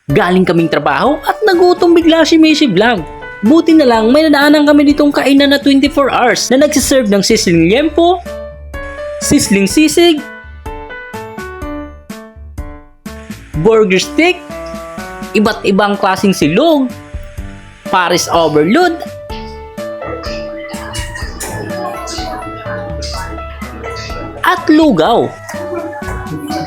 Galing kaming trabaho at nagutom bigla si Macy Vlog. Buti na lang may nadaanan kami ditong kainan na 24 hours na nagsiserve ng sizzling liempo, sizzling sisig, burger stick, iba't ibang klaseng silog, Paris overload, at lugaw.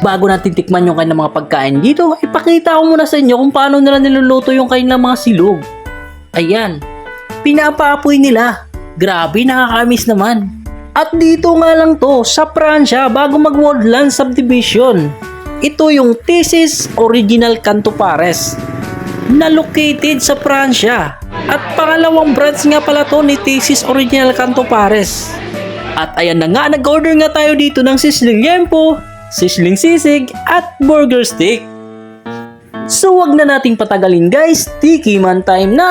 Bago natin tikman yung kanilang mga pagkain dito, ipakita ko muna sa inyo kung paano nila niluluto yung kanilang mga silog. Ayan, pinapaapoy nila. Grabe, nakakamiss naman. At dito nga lang to, sa Pransya, bago mag-Woodland Subdivision. Ito yung Thesis Original Canto Pares, na located sa Pransya. At pangalawang branch nga pala to ni Thesis Original Canto Pares. At ayan na nga, nag-order nga tayo dito ng sizzling liempo, sizzling sisig, at burger stick. So wag na nating patagalin guys, tikiman time na!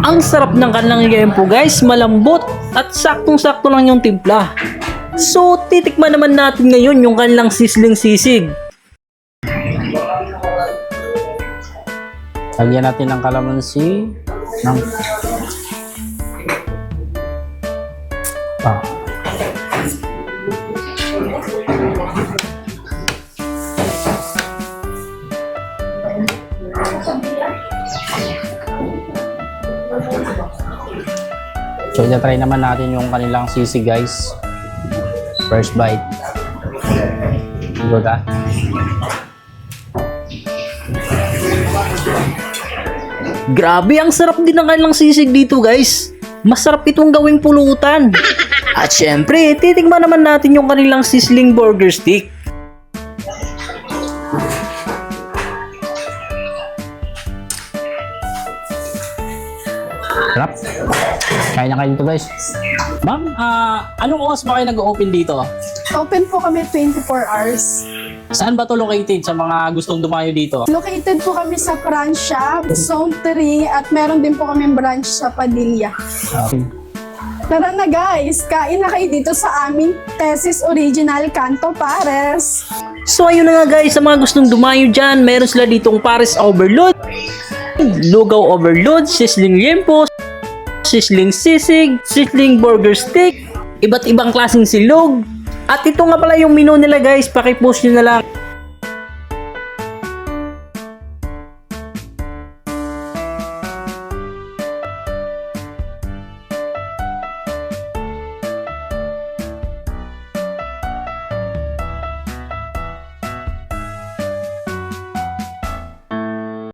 Ang sarap ng kanilang liempo guys, malambot at saktong-sakto lang yung timpla. So titikman naman natin ngayon yung kanilang sizzling sisig. Lagyan natin ng kalamansi ng So, try naman natin yung kanilang sisig guys. First bite. Good ah. Grabe, ang sarap din ng kanilang sisig dito guys. Masarap itong gawing pulutan. At syempre, titikman naman natin yung kanilang sizzling burger stick. Sarap. Kain na kayo dito guys. Ma'am, anong oras ba kayo nag-open dito? Open po kami 24 hours. Saan ba to located sa mga gustong dumayo dito? Located po kami sa Pransya, Zone 3, at meron din po kami branch sa Padilla. Okay. Tara na guys, kain na kayo dito sa aming Thesis Original Canto Pares. So ayun na nga guys, sa mga gustong dumayo dyan, meron sila ditong Paris Overload, Lugaw Overload, Sizzling Liempo, Sizzling Sisig, Sizzling Burger Stick, iba't ibang klaseng silog. At ito nga pala yung menu nila guys, pakipost nyo na lang.